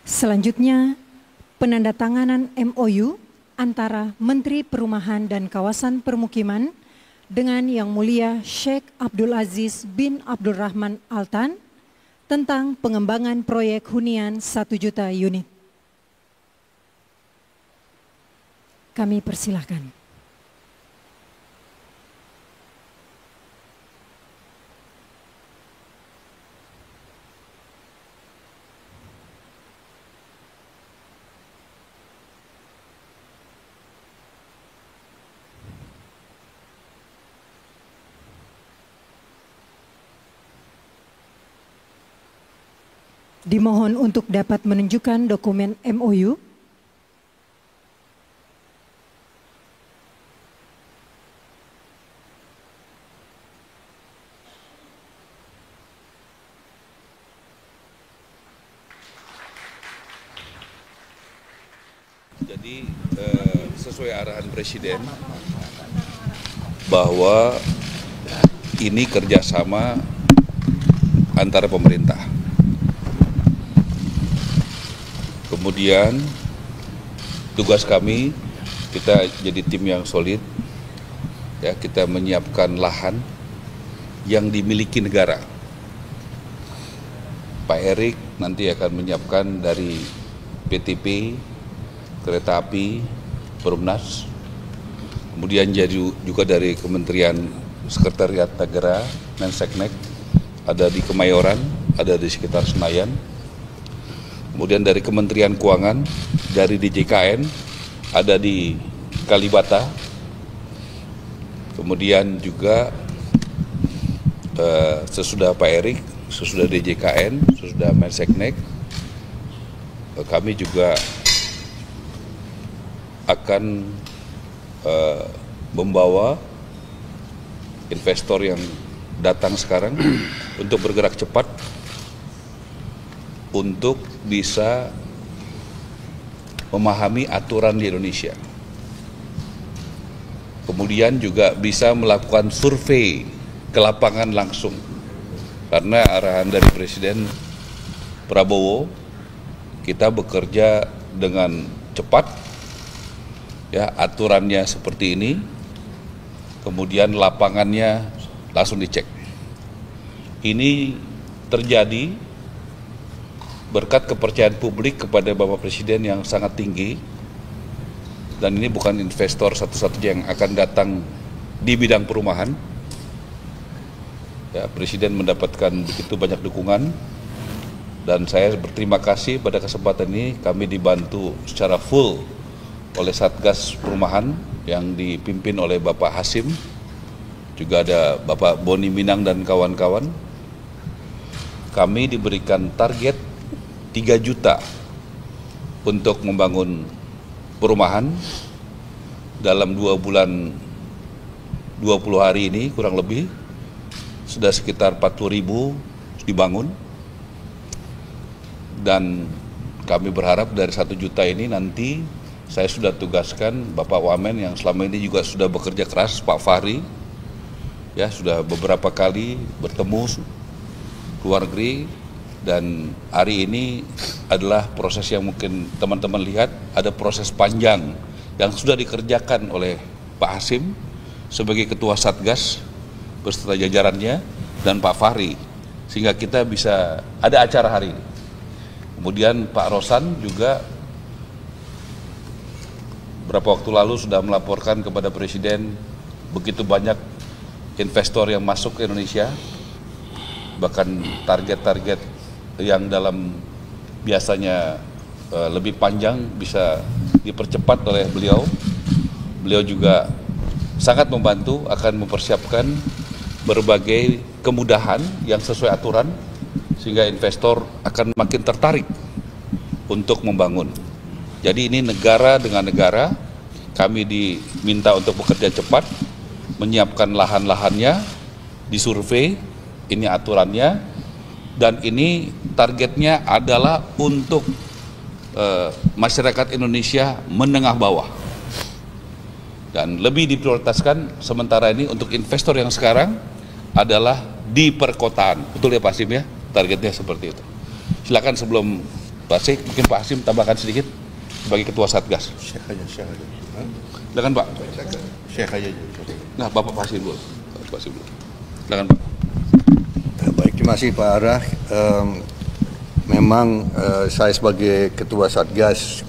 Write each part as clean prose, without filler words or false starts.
Selanjutnya, penandatanganan MOU antara Menteri Perumahan dan Kawasan Permukiman dengan Yang Mulia Sheikh Abdul Aziz bin Abdul Rahman Al-Tan tentang pengembangan proyek hunian 1 juta unit. Kami persilahkan. Dimohon untuk dapat menunjukkan dokumen MOU. Jadi sesuai arahan Presiden bahwa ini kerjasama antara pemerintah. Kemudian tugas kami, kita jadi tim yang solid, ya, kita menyiapkan lahan yang dimiliki negara. Pak Erik nanti akan menyiapkan dari PTP, Kereta Api, Perumnas, kemudian juga dari Kementerian Sekretariat Negara, Menseknek, ada di Kemayoran, ada di sekitar Senayan. Kemudian dari Kementerian Keuangan, dari DJKN, ada di Kalibata. Kemudian juga sesudah Pak Erik, sesudah DJKN, sesudah Menseknek, kami juga akan membawa investor yang datang sekarang untuk bergerak cepat untuk bisa memahami aturan di Indonesia. Kemudian juga bisa melakukan survei ke lapangan langsung. Karena arahan dari Presiden Prabowo, kita bekerja dengan cepat, ya, aturannya seperti ini, kemudian lapangannya langsung dicek. Ini terjadi berkat kepercayaan publik kepada Bapak Presiden yang sangat tinggi, dan ini bukan investor satu-satunya yang akan datang di bidang perumahan. Ya, Presiden mendapatkan begitu banyak dukungan, dan saya berterima kasih pada kesempatan ini kami dibantu secara full oleh Satgas Perumahan yang dipimpin oleh Bapak Hasim, juga ada Bapak Boni Minang dan kawan-kawan. Kami diberikan target 3 juta untuk membangun perumahan dalam 2 bulan 20 hari ini, kurang lebih sudah sekitar 40.000 dibangun, dan kami berharap dari 1 juta ini nanti saya sudah tugaskan Bapak Wamen yang selama ini juga sudah bekerja keras, Pak Fahri, ya, sudah beberapa kali bertemu ke luar negeri. Dan hari ini adalah proses yang mungkin teman-teman lihat, ada proses panjang yang sudah dikerjakan oleh Pak Hasim sebagai Ketua Satgas beserta jajarannya dan Pak Fahri, sehingga kita bisa ada acara hari ini. Kemudian Pak Rosan juga beberapa waktu lalu sudah melaporkan kepada Presiden begitu banyak investor yang masuk ke Indonesia, bahkan target-target yang dalam biasanya lebih panjang bisa dipercepat oleh beliau. Beliau juga sangat membantu, akan mempersiapkan berbagai kemudahan yang sesuai aturan, sehingga investor akan makin tertarik untuk membangun. Jadi ini negara dengan negara, kami diminta untuk bekerja cepat, menyiapkan lahan-lahannya, disurvei, ini aturannya, dan ini targetnya adalah untuk masyarakat Indonesia menengah bawah. Dan lebih diprioritaskan sementara ini untuk investor yang sekarang adalah di perkotaan. Betul ya Pak Sim ya? Targetnya seperti itu. Silakan sebelum Pak Syekh, mungkin Pak Hasim tambahkan sedikit sebagai Ketua Satgas. Syekh aja. Silakan Pak. Syekh aja. Nah, Bapak Pak Hasim dulu. Pak Hasim dulu. Silakan Pak. Baik, terima kasih Pak Arah. Memang saya sebagai Ketua Satgas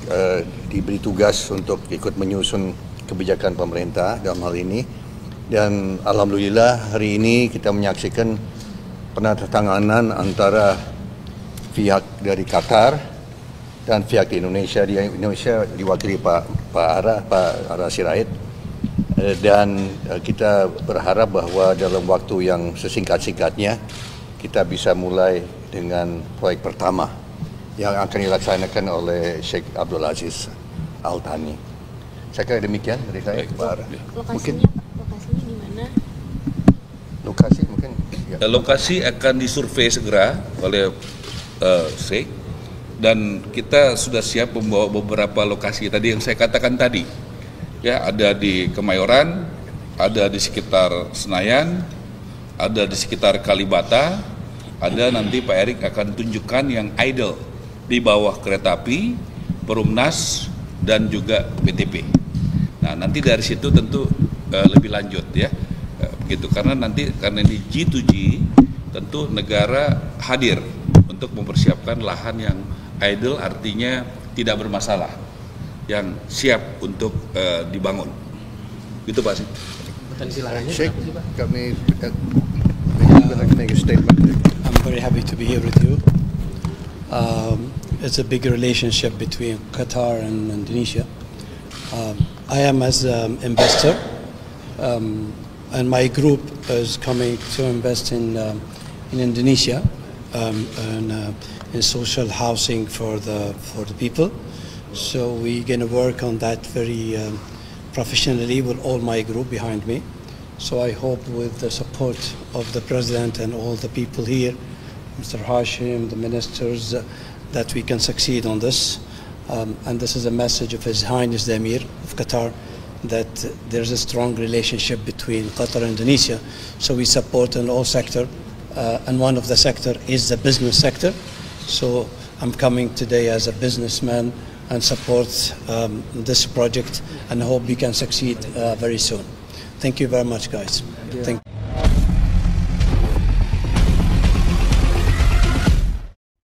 diberi tugas untuk ikut menyusun kebijakan pemerintah dalam hal ini. Dan alhamdulillah hari ini kita menyaksikan penandatanganan antara pihak dari Qatar dan pihak di Indonesia. Di Indonesia diwakili Pak Ara Sirait. Dan kita berharap bahwa dalam waktu yang sesingkat-singkatnya kita bisa mulai dengan proyek pertama yang akan dilaksanakan oleh Sheikh Abdul Aziz Al Thani. Saya kira demikian dari saya, Pak Ara. Lokasinya di mana? Lokasi mungkin. Ya. Lokasi akan disurvei segera oleh Sheikh, dan kita sudah siap membawa beberapa lokasi tadi yang saya katakan tadi. Ya, ada di Kemayoran, ada di sekitar Senayan, ada di sekitar Kalibata, ada nanti Pak Erik akan tunjukkan yang idle di bawah kereta api, Perumnas, dan juga PTP. Nah, nanti dari situ tentu lebih lanjut ya, begitu, karena di G2G tentu negara hadir untuk mempersiapkan lahan yang idle, artinya tidak bermasalah, yang siap untuk dibangun. Gitu Pak Syekh. Sheikh, kami make a statement. I'm very happy to be here with you. It's a big relationship between Qatar and Indonesia. I am as an investor, and my group is coming to invest in Indonesia, and in social housing for the people. So we're going to work on that very professionally with all my group behind me. So I hope with the support of the President and all the people here, Mr. Hashim, the ministers, that we can succeed on this. And this is a message of His Highness the Emir of Qatar, that there's a strong relationship between Qatar and Indonesia. So we support in all sector, and one of the sector is the business sector. So I'm coming today as a businessman and support this project, and hope we can succeed very soon. Thank you very much, guys. Thank you.